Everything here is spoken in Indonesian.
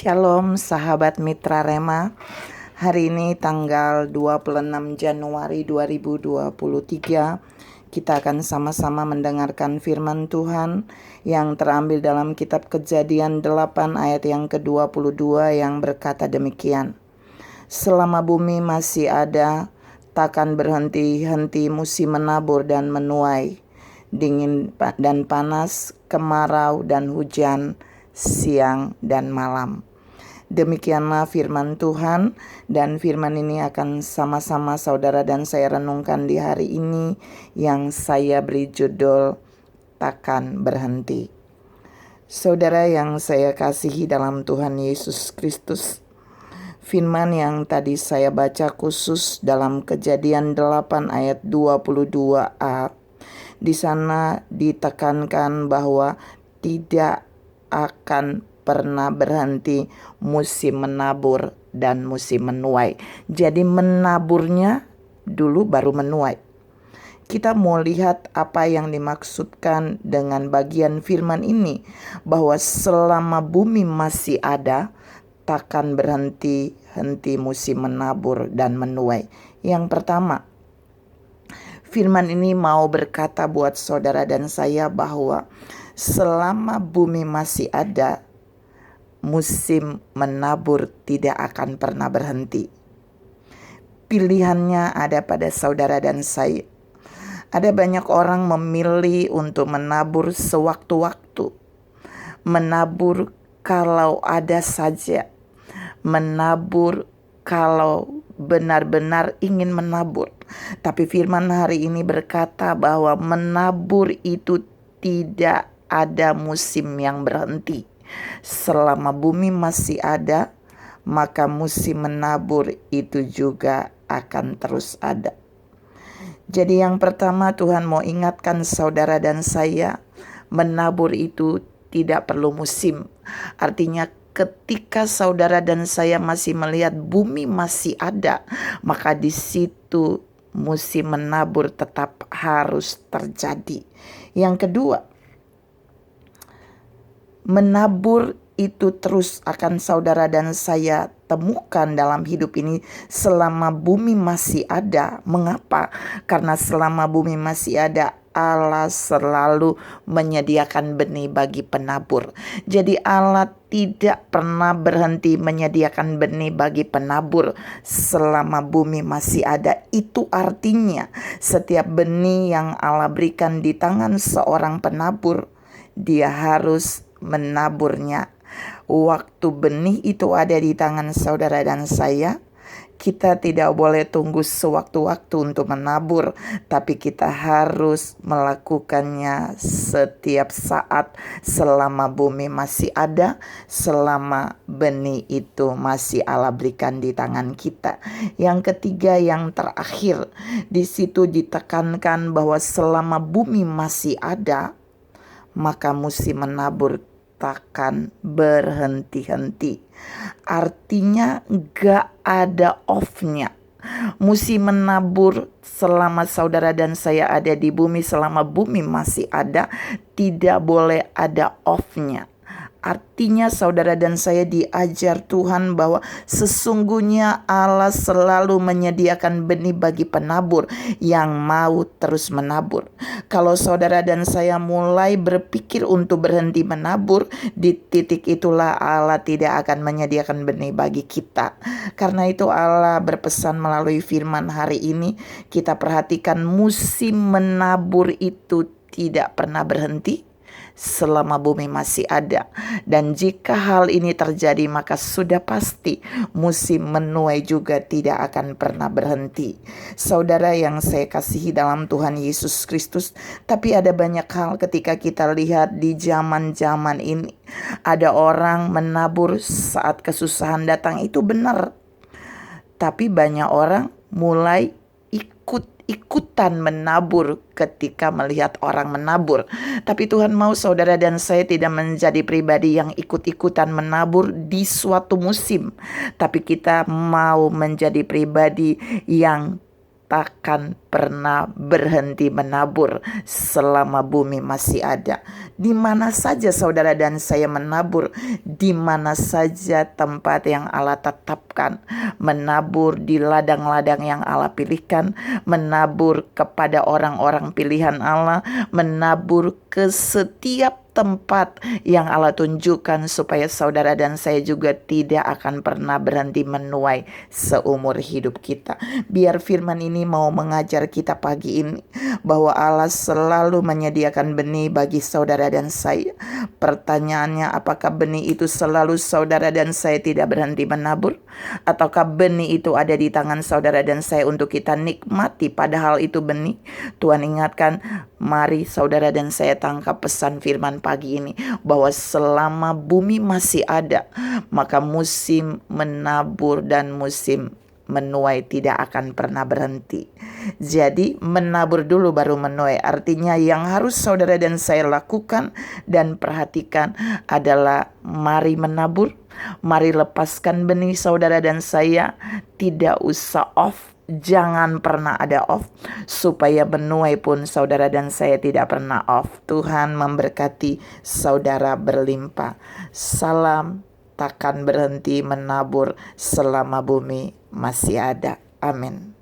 Shalom sahabat Mitra Rema. Hari ini tanggal 26 Januari 2023, kita akan sama-sama mendengarkan firman Tuhan yang terambil dalam kitab Kejadian 8 ayat yang ke-22 yang berkata demikian. Selama bumi masih ada, takkan berhenti-henti musim menabur dan menuai, dingin dan panas, kemarau dan hujan, siang dan malam. Demikianlah firman Tuhan, dan firman ini akan sama-sama saudara dan saya renungkan di hari ini yang saya beri judul Takkan Berhenti. Saudara yang saya kasihi dalam Tuhan Yesus Kristus, firman yang tadi saya baca khusus dalam Kejadian 8 ayat 22a, di sana ditekankan bahwa tidak akan pernah berhenti musim menabur dan musim menuai. Jadi menaburnya dulu baru menuai. Kita mau lihat apa yang dimaksudkan dengan bagian firman ini, bahwa selama bumi masih ada, takkan berhenti-henti musim menabur dan menuai. Yang pertama, firman ini mau berkata buat saudara dan saya bahwa selama bumi masih ada, musim menabur tidak akan pernah berhenti. Pilihannya ada pada saudara dan saya. Ada banyak orang memilih untuk menabur sewaktu-waktu, menabur kalau ada saja, menabur kalau benar-benar ingin menabur. Tapi firman hari ini berkata bahwa menabur itu tidak ada musim yang berhenti. Selama bumi masih ada, maka musim menabur itu juga akan terus ada. Jadi yang pertama Tuhan mau ingatkan saudara dan saya, menabur itu tidak perlu musim. Artinya ketika saudara dan saya masih melihat bumi masih ada, maka di situ musim menabur tetap harus terjadi. Yang kedua, menabur itu terus akan saudara dan saya temukan dalam hidup ini selama bumi masih ada. Mengapa? Karena selama bumi masih ada, Allah selalu menyediakan benih bagi penabur. Jadi Allah tidak pernah berhenti menyediakan benih bagi penabur selama bumi masih ada. Itu artinya setiap benih yang Allah berikan di tangan seorang penabur, dia harus menaburnya. Waktu benih itu ada di tangan saudara dan saya, kita tidak boleh tunggu sewaktu-waktu untuk menabur, tapi kita harus melakukannya setiap saat selama bumi masih ada, selama benih itu masih Allah berikan di tangan kita. Yang ketiga, yang terakhir, di situ ditekankan bahwa selama bumi masih ada, maka musim menabur takkan berhenti-henti. Artinya gak ada off-nya. Musim menabur selama saudara dan saya ada di bumi, selama bumi masih ada, tidak boleh ada off-nya. Artinya saudara dan saya diajar Tuhan bahwa sesungguhnya Allah selalu menyediakan benih bagi penabur yang mau terus menabur. Kalau saudara dan saya mulai berpikir untuk berhenti menabur, di titik itulah Allah tidak akan menyediakan benih bagi kita. Karena itu Allah berpesan melalui firman hari ini, kita perhatikan musim menabur itu tidak pernah berhenti selama bumi masih ada. Dan jika hal ini terjadi, maka sudah pasti musim menuai juga tidak akan pernah berhenti. Saudara yang saya kasihi dalam Tuhan Yesus Kristus, tapi ada banyak hal ketika kita lihat di zaman-zaman ini. Ada orang menabur saat kesusahan datang, itu benar. Tapi banyak orang mulai ikut-ikutan menabur ketika melihat orang menabur. Tapi Tuhan mau saudara dan saya tidak menjadi pribadi yang ikut-ikutan menabur di suatu musim. Tapi kita mau menjadi pribadi yang takkan pernah berhenti menabur selama bumi masih ada. Di mana saja saudara dan saya menabur, di mana saja tempat yang Allah tetapkan, menabur di ladang-ladang yang Allah pilihkan, menabur kepada orang-orang pilihan Allah, menabur ke setiap tempat yang Allah tunjukkan, supaya saudara dan saya juga tidak akan pernah berhenti menuai seumur hidup kita. Biar firman ini mau mengajar kita pagi ini bahwa Allah selalu menyediakan benih bagi saudara dan saya. Pertanyaannya, apakah benih itu selalu saudara dan saya tidak berhenti menabur? Ataukah benih itu ada di tangan saudara dan saya untuk kita nikmati padahal itu benih? Tuhan ingatkan, mari saudara dan saya tangkap pesan firman pagi ini, bahwa selama bumi masih ada, maka musim menabur dan musim menuai tidak akan pernah berhenti. Jadi menabur dulu baru menuai. Artinya yang harus saudara dan saya lakukan dan perhatikan adalah mari menabur, mari lepaskan benih saudara dan saya, tidak usah off. Jangan pernah ada off, supaya menuai pun saudara dan saya tidak pernah off. Tuhan memberkati saudara berlimpah. Salam, takkan berhenti menabur selama bumi masih ada. Amin.